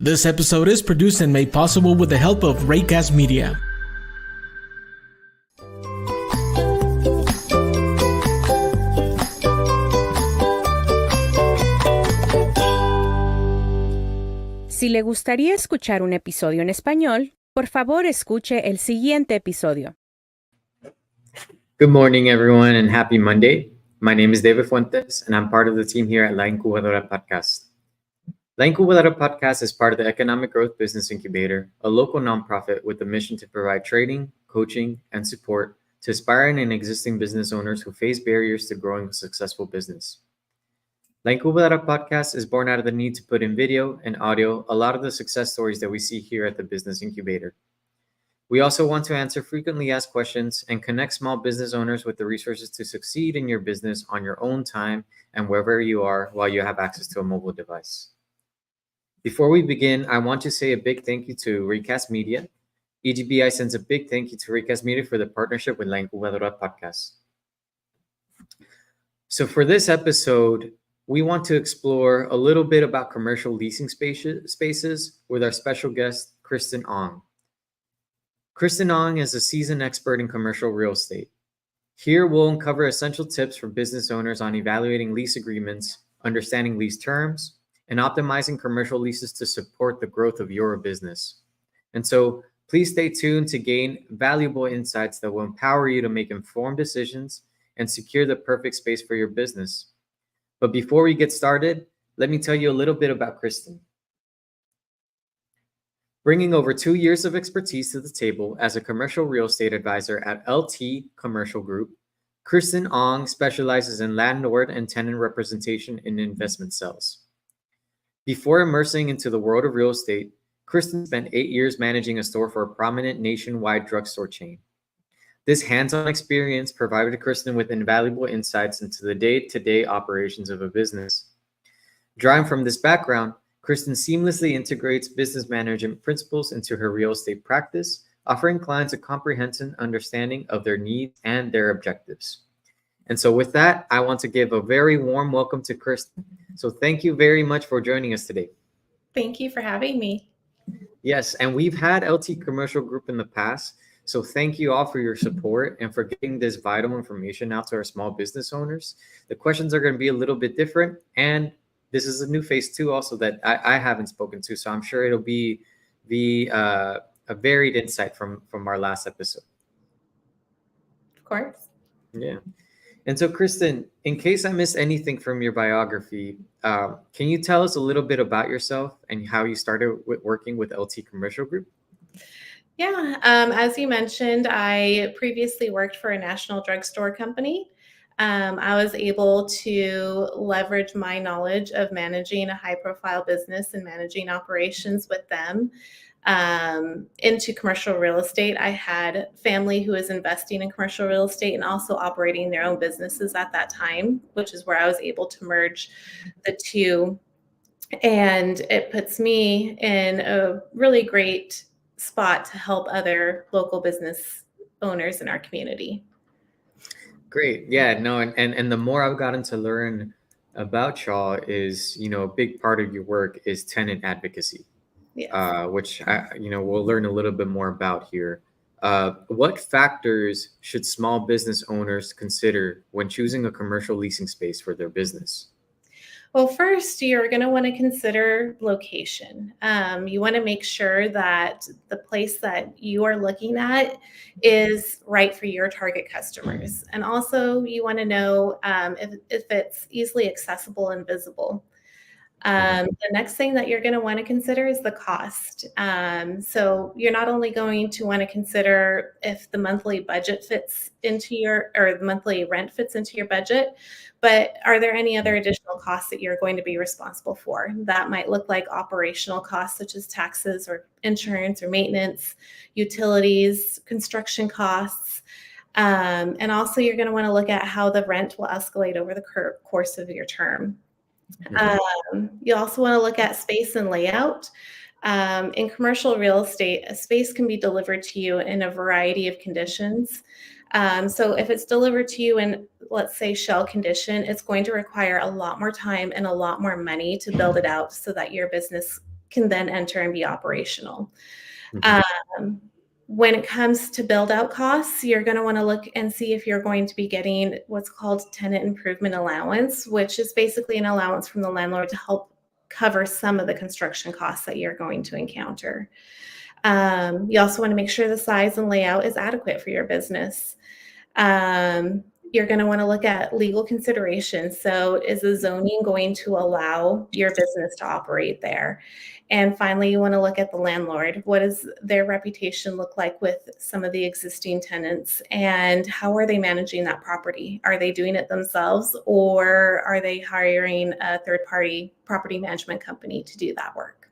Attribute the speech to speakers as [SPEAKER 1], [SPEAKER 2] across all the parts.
[SPEAKER 1] This episode is produced and made possible with the help of Raycast Media.
[SPEAKER 2] Si le gustaría escuchar un episodio en español, por favor escuche el siguiente episodio.
[SPEAKER 3] Good morning, everyone, and happy Monday. My name is David Fuentes, and I'm part of the team here at La Incubadora Podcast. La Incubadora Podcast is part of the Economic Growth Business Incubator, a local nonprofit with the mission to provide training, coaching, and support to aspiring and existing business owners who face barriers to growing a successful business. La Incubadora Podcast is born out of the need to put in video and audio a lot of the success stories that we see here at the Business Incubator. We also want to answer frequently asked questions and connect small business owners with the resources to succeed in your business on your own time and wherever you are while you have access to a mobile device. Before we begin, I want to say a big thank you to Raycast Media. EGBI sends a big thank you to Raycast Media for the partnership with La Incubadora Podcast. So for this episode, we want to explore a little bit about commercial leasing spaces with our special guest, Christin Ong. Christin Ong is a seasoned expert in commercial real estate. Here, we'll uncover essential tips for business owners on evaluating lease agreements, understanding lease terms, and optimizing commercial leases to support the growth of your business. And so, please stay tuned to gain valuable insights that will empower you to make informed decisions and secure the perfect space for your business. But before we get started, let me tell you a little bit about Christin. Bringing over 2 years of expertise to the table as a commercial real estate advisor at LT Commercial Group, Christin Ong specializes in landlord and tenant representation in investment sales. Before immersing into the world of real estate, Christin spent 8 years managing a store for a prominent nationwide drugstore chain. This hands-on experience provided Christin with invaluable insights into the day-to-day operations of a business. Drawing from this background, Christin seamlessly integrates business management principles into her real estate practice, offering clients a comprehensive understanding of their needs and their objectives. And so with that, I want to give a very warm welcome to Christin. So thank you very much for joining us today.
[SPEAKER 4] Thank you for having me.
[SPEAKER 3] Yes, and we've had LT Commercial Group in the past. So thank you all for your support and for getting this vital information out to our small business owners. The questions are going to be a little bit different, and this is a new face too also that I haven't spoken to. So I'm sure it'll be a varied insight from our last episode.
[SPEAKER 4] Of course.
[SPEAKER 3] Yeah. And so Christin, in case I missed anything from your biography, can you tell us a little bit about yourself and how you started working with LT Commercial Group?
[SPEAKER 4] Yeah, as you mentioned, I previously worked for a national drugstore company. I was able to leverage my knowledge of managing a high-profile business and managing operations with them into commercial real estate. I had family who was investing in commercial real estate and also operating their own businesses at that time, which is where I was able to merge the two. And it puts me in a really great spot to help other local business owners in our community.
[SPEAKER 3] Great. Yeah, no, and the more I've gotten to learn about y'all is, a big part of your work is tenant advocacy.
[SPEAKER 4] Yes.
[SPEAKER 3] Which we'll learn a little bit more about here. What factors should small business owners consider when choosing a commercial leasing space for their business?
[SPEAKER 4] Well, first, you're going to want to consider location. You want to make sure that the place that you are looking at is right for your target customers. And also, you want to know if it's easily accessible and visible. The next thing that you're going to want to consider is the cost. So you're not only going to want to consider if the monthly budget fits into the monthly rent fits into your budget, but are there any other additional costs that you're going to be responsible for? That might look like operational costs such as taxes or insurance or maintenance, utilities, construction costs. And also you're going to want to look at how the rent will escalate over the course of your term. You also want to look at space and layout. In commercial real estate, a space can be delivered to you in a variety of conditions. So if it's delivered to you in, let's say, shell condition, it's going to require a lot more time and a lot more money to build it out so that your business can then enter and be operational.
[SPEAKER 3] Mhm.
[SPEAKER 4] When it comes to build out costs, you're going to want to look and see if you're going to be getting what's called tenant improvement allowance, which is basically an allowance from the landlord to help cover some of the construction costs that you're going to encounter. You also want to make sure the size and layout is adequate for your business. You're going to want to look at legal considerations. So, is the zoning going to allow your business to operate there? And finally, you want to look at the landlord. What does their reputation look like with some of the existing tenants? And how are they managing that property? Are they doing it themselves, or are they hiring a third-party property management company to do that work?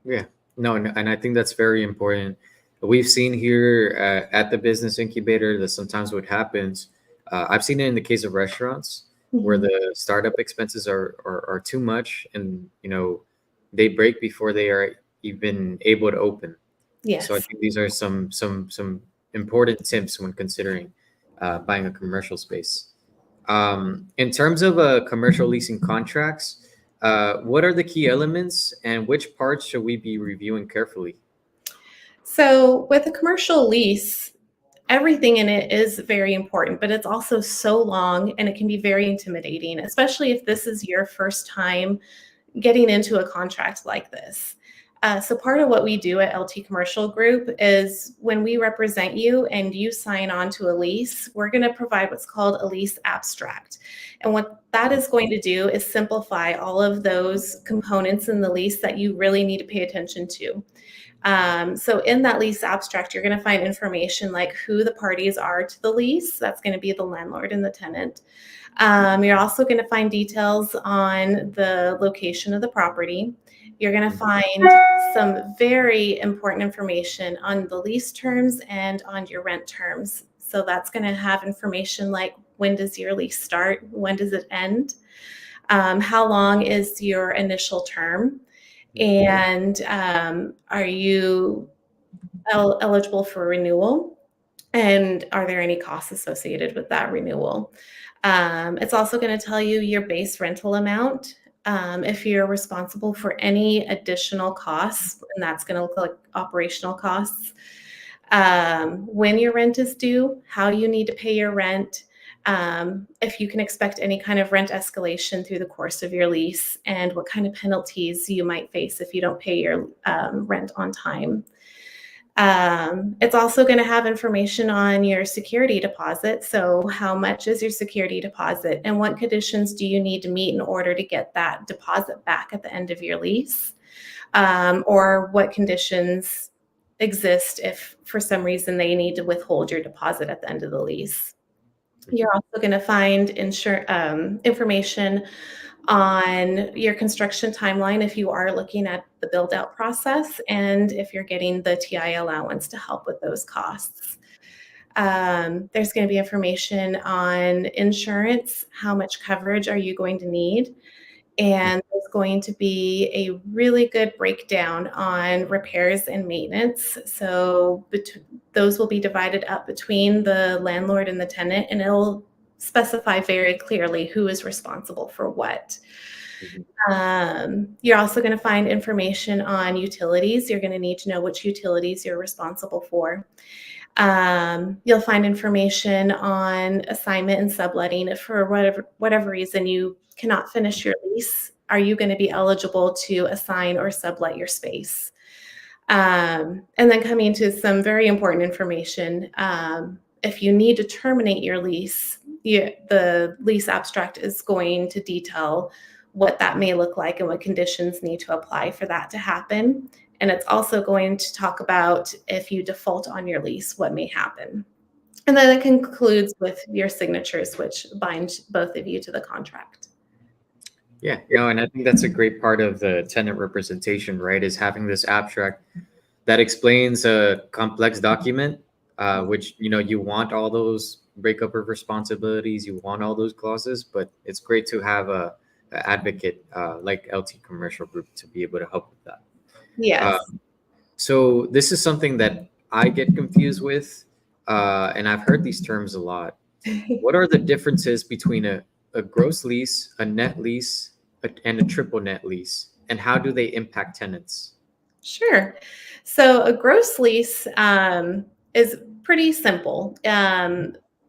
[SPEAKER 3] Yeah, no, and I think that's very important. We've seen here at the business incubator that sometimes what happens, I've seen it in the case of restaurants where
[SPEAKER 4] Mhm.
[SPEAKER 3] the startup expenses are too much, and they break before they are even able to open. So I
[SPEAKER 4] Yes.
[SPEAKER 3] think these are some important tips when considering buying a commercial space. In terms of commercial leasing contracts, what are the key elements and which parts should we be reviewing carefully?
[SPEAKER 4] So, with a commercial lease, everything in it is very important, but it's also so long and it can be very intimidating, especially if this is your first time getting into a contract like this. So part of what we do at LT Commercial Group is when we represent you and you sign on to a lease, we're going to provide what's called a lease abstract. And what that is going to do is simplify all of those components in the lease that you really need to pay attention to. So in that lease abstract, you're going to find information like who the parties are to the lease. That's going to be the landlord and the tenant. You're also going to find details on the location of the property. You're going to find some very important information on the lease terms and on your rent terms. So that's going to have information like when does your lease start? When does it end? How long is your initial term? And are you eligible for renewal? And are there any costs associated with that renewal? It's also going to tell you your base rental amount. If you're responsible for any additional costs, and that's going to look like operational costs, when your rent is due, how you need to pay your rent, if you can expect any kind of rent escalation through the course of your lease, and what kind of penalties you might face if you don't pay your rent on time. It's also going to have information on your security deposit. So, how much is your security deposit, and what conditions do you need to meet in order to get that deposit back at the end of your lease? Or what conditions exist if for some reason they need to withhold your deposit at the end of the lease? You're also going to find information on your construction timeline if you are looking at the build out process and if you're getting the TI allowance to help with those costs. There's going to be information on insurance. How much coverage are you going to need? And there's going to be a really good breakdown on repairs and maintenance. So those will be divided up between the landlord and the tenant, and it'll specify very clearly who is responsible for what. You're also going to find information on utilities. You're going to need to know which utilities you're responsible for. You'll find information on assignment and subletting. If for whatever reason you cannot finish your lease, are you going to be eligible to assign or sublet your space? And then coming to some very important information, if you need to terminate your lease, the lease abstract is going to detail what that may look like and what conditions need to apply for that to happen. And it's also going to talk about if you default on your lease, what may happen. And then it concludes with your signatures, which bind both of you to the contract.
[SPEAKER 3] Yeah, no, and I think that's a great part of the tenant representation, right? Is having this abstract that explains a complex document, which you want all those breakup of responsibilities, you want all those clauses, but it's great to have a advocate like LT Commercial Group to be able to help with that.
[SPEAKER 4] Yes.
[SPEAKER 3] So this is something that I get confused with, and I've heard these terms a lot. What are the differences between a gross lease, a net lease, and a triple net lease? and how do they impact tenants?
[SPEAKER 4] Sure. So a gross lease is pretty simple.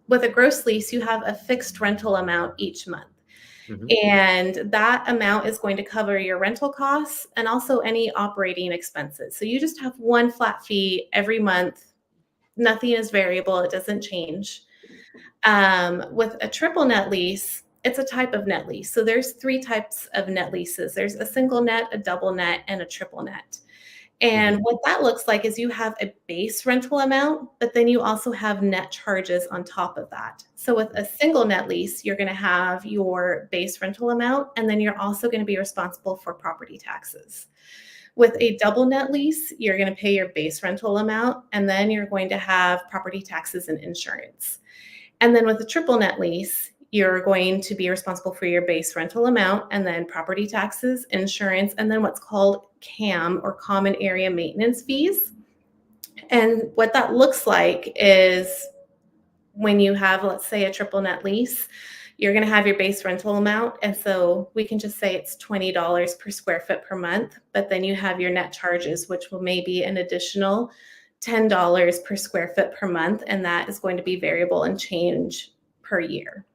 [SPEAKER 4] With a gross lease, you have a fixed rental amount each month.
[SPEAKER 3] Mhm.
[SPEAKER 4] And that amount is going to cover your rental costs and also any operating expenses. So you just have one flat fee every month. Nothing is variable, it doesn't change. With a triple net lease, it's a type of net lease. So there's three types of net leases. There's a single net, a double net, and a triple net. And
[SPEAKER 3] Mhm.
[SPEAKER 4] what that looks like is you have a base rental amount, but then you also have net charges on top of that. So with a single net lease, you're going to have your base rental amount, and then you're also going to be responsible for property taxes. With a double net lease, you're going to pay your base rental amount, and then you're going to have property taxes and insurance. And then with a triple net lease, you're going to be responsible for your base rental amount and then property taxes, insurance, and then what's called CAM or common area maintenance fees. And what that looks like is when you have, let's say, a triple net lease, you're going to have your base rental amount. And so we can just say it's $20 per square foot per month, but then you have your net charges, which will maybe an additional $10 per square foot per month. And that is going to be variable and change per year.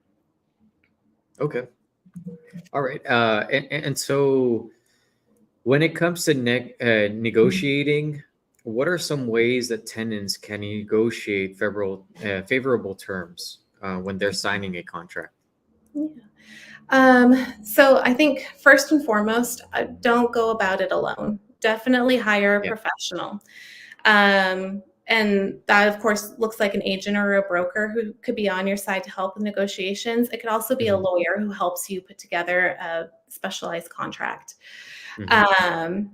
[SPEAKER 3] Okay. All right. And so when it comes to negotiating, what are some ways that tenants can negotiate favorable terms when they're signing a contract?
[SPEAKER 4] So I think first and foremost, don't go about it alone. Definitely hire a
[SPEAKER 3] Yeah.
[SPEAKER 4] professional. And that, of course, looks like an agent or a broker who could be on your side to help with negotiations. It could also be a
[SPEAKER 3] Mhm.
[SPEAKER 4] lawyer who helps you put together a specialized contract.
[SPEAKER 3] Mhm.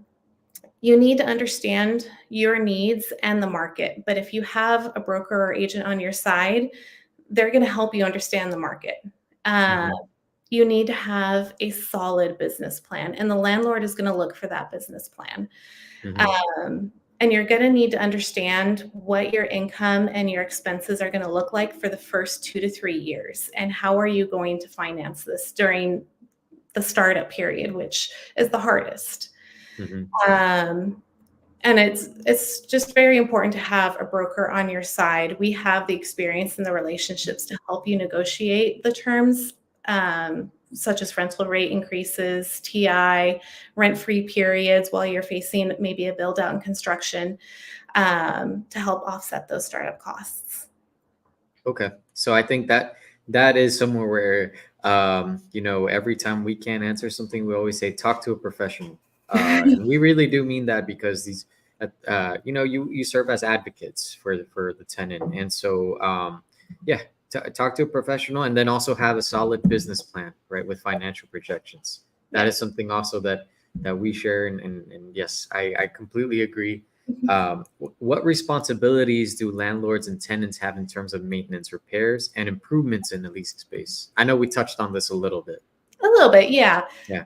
[SPEAKER 4] You need to understand your needs and the market. But if you have a broker or agent on your side, they're going to help you understand the market. Uh,
[SPEAKER 3] Mhm.
[SPEAKER 4] you need to have a solid business plan, and the landlord is going to look for that business plan.
[SPEAKER 3] Mhm.
[SPEAKER 4] Um, and you're going to need to understand what your income and your expenses are going to look like for the first 2 to 3 years, and how are you going to finance this during the startup period, which is the hardest.
[SPEAKER 3] Mhm.
[SPEAKER 4] Um, and it's just very important to have a broker on your side. We have the experience and the relationships to help you negotiate the terms, such as rental rate increases, TI, rent-free periods while you're facing maybe a build out and construction, to help offset those startup costs.
[SPEAKER 3] Okay. So I think that is somewhere where every time we can't answer something, we always say talk to a professional. And we really do mean that because you serve as advocates for the tenant, and so yeah, talk to a professional, and then also have a solid business plan, right, with financial projections. That is
[SPEAKER 4] Yes.
[SPEAKER 3] something also that we share, and yes, I completely agree. What responsibilities do landlords and tenants have in terms of maintenance, repairs, and improvements in the leasing space? I know we touched on this a little bit.
[SPEAKER 4] A little bit, yeah.
[SPEAKER 3] Yeah.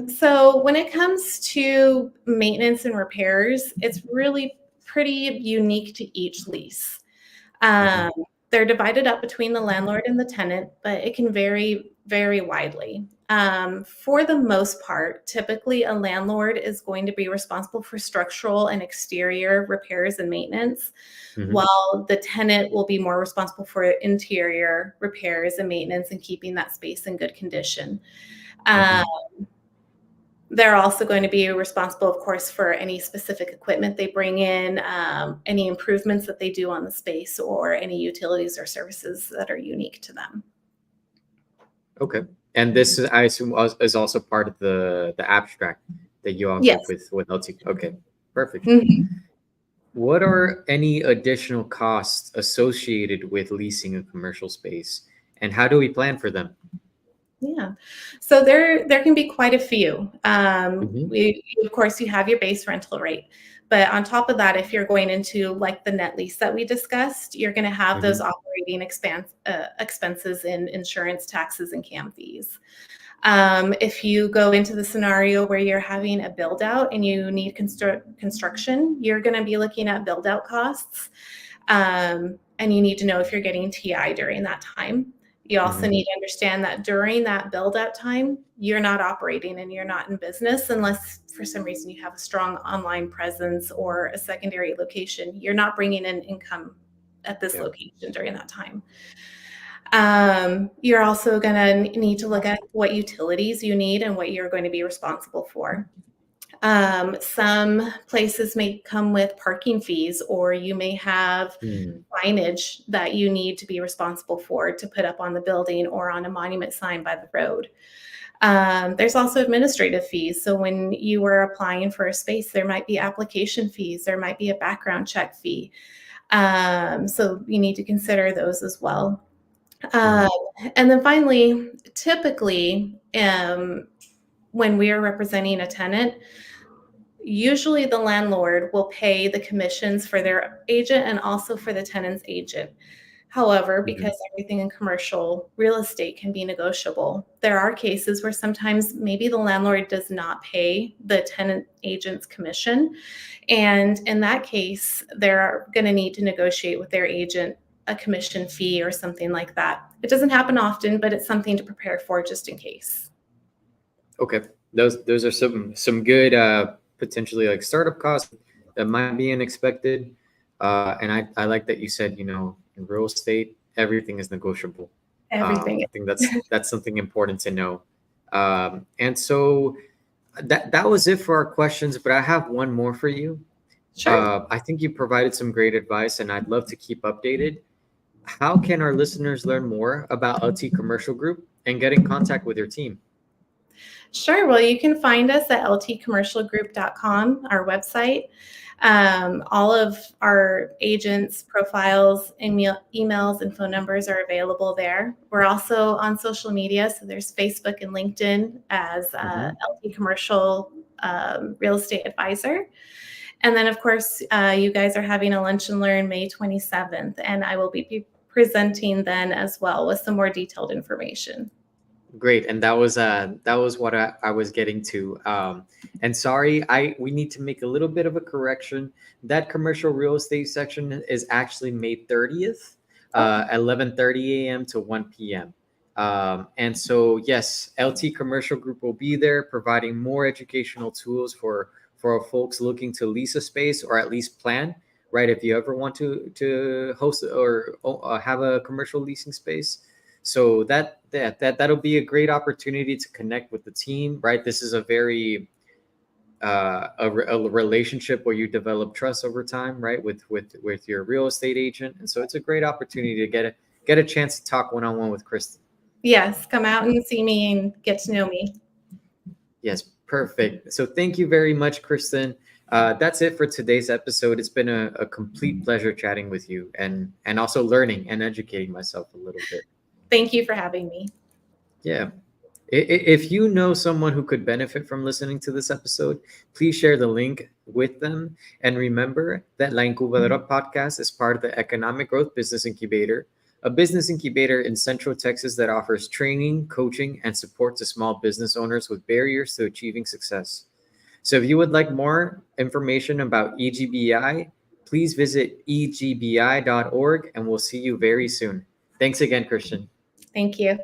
[SPEAKER 4] So when it comes to maintenance and repairs, it's really pretty unique to each lease.
[SPEAKER 3] Hmm.
[SPEAKER 4] Um, they're divided up between the landlord and the tenant, but it can vary very widely. For the most part, typically a landlord is going to be responsible for structural and exterior repairs and maintenance,
[SPEAKER 3] Hmm.
[SPEAKER 4] while the tenant will be more responsible for interior repairs and maintenance and keeping that space in good condition. Um,
[SPEAKER 3] Hmm.
[SPEAKER 4] they're also going to be responsible, of course, for any specific equipment they bring in, any improvements that they do on the space, or any utilities or services that are unique to them.
[SPEAKER 3] Okay. And this is, I assume, is also part of the abstract that you all give
[SPEAKER 4] Yes.
[SPEAKER 3] with LT. Okay. Perfect.
[SPEAKER 4] Mhm.
[SPEAKER 3] What are any additional costs associated with leasing a commercial space, and how do we plan for them?
[SPEAKER 4] Yeah. So there can be quite a few.
[SPEAKER 3] Hmm.
[SPEAKER 4] Of course, you have your base rental rate, but on top of that, if you're going into like the net lease that we discussed, you're going to have those
[SPEAKER 3] Hmm.
[SPEAKER 4] operating expenses in insurance, taxes, and CAM fees. If you go into the scenario where you're having a build out and you need construction, you're going to be looking at build out costs, and you need to know if you're getting TI during that time. You also
[SPEAKER 3] Mhm.
[SPEAKER 4] need to understand that during that build-out time, you're not operating and you're not in business unless for some reason you have a strong online presence or a secondary location. You're not bringing in income at this
[SPEAKER 3] Yeah.
[SPEAKER 4] location during that time. You're also going to need to look at what utilities you need and what you're going to be responsible for. Some places may come with parking fees, or you may have
[SPEAKER 3] Mm.
[SPEAKER 4] signage that you need to be responsible for to put up on the building or on a monument sign by the road. There's also administrative fees. So when you are applying for a space, there might be application fees, there might be a background check fee. So you need to consider those as well. Um,
[SPEAKER 3] Mm.
[SPEAKER 4] and then finally, typically, when we are representing a tenant, usually the landlord will pay the commissions for their agent and also for the tenant's agent. However,
[SPEAKER 3] Mhm.
[SPEAKER 4] because everything in commercial real estate can be negotiable, there are cases where sometimes maybe the landlord does not pay the tenant agent's commission. And in that case, they're going to need to negotiate with their agent a commission fee or something like that. It doesn't happen often, but it's something to prepare for just in case.
[SPEAKER 3] Okay. Those are some good potentially like startup costs that might be unexpected. And I like that you said, you know, in real estate, everything is negotiable.
[SPEAKER 4] Everything.
[SPEAKER 3] I think that's something important to know. And so that was it for our questions, but I have one more for you.
[SPEAKER 4] Sure.
[SPEAKER 3] I think you provided some great advice, and I'd love to keep updated. How can our listeners learn more about LT Commercial Group and get in contact with your team?
[SPEAKER 4] Sure. Well, you can find us at ltcommercialgroup.com, our website. All of our agents' profiles, emails, and phone numbers are available there. We're also on social media. So there's Facebook and LinkedIn as
[SPEAKER 3] Mhm.
[SPEAKER 4] LT Commercial Real Estate Advisor. And then, of course, you guys are having a lunch and learn May 27th, and I will be presenting then as well with some more detailed information.
[SPEAKER 3] Great, and that was what I was getting to. And sorry, I we need to make a little bit of a correction. That commercial real estate section is actually May 30th,
[SPEAKER 4] Okay.
[SPEAKER 3] 11:30 a.m. to 1 p.m. And so yes, LT Commercial Group will be there providing more educational tools for folks looking to lease a space or at least plan. Right, if you ever want to host or have a commercial leasing space, so that'll be a great opportunity to connect with the team, right? This is a very a relationship where you develop trust over time, right, with your real estate agent, and so it's a great opportunity to get a chance to talk one-on-one with Christin.
[SPEAKER 4] Yes, come out and see me and get to know me.
[SPEAKER 3] Yes, perfect. So thank you very much, Christin. That's it for today's episode. It's been a complete pleasure chatting with you and also learning and educating myself a little bit.
[SPEAKER 4] Thank you for having me.
[SPEAKER 3] Yeah. If you know someone who could benefit from listening to this episode, please share the link with them. And remember that La Incubadora podcast is part of the Economic Growth Business Incubator, a business incubator in Central Texas that offers training, coaching, and support to small business owners with barriers to achieving success. So if you would like more information about EGBI, please visit egbi.org and we'll see you very soon. Thanks again, Christian.
[SPEAKER 4] Thank you.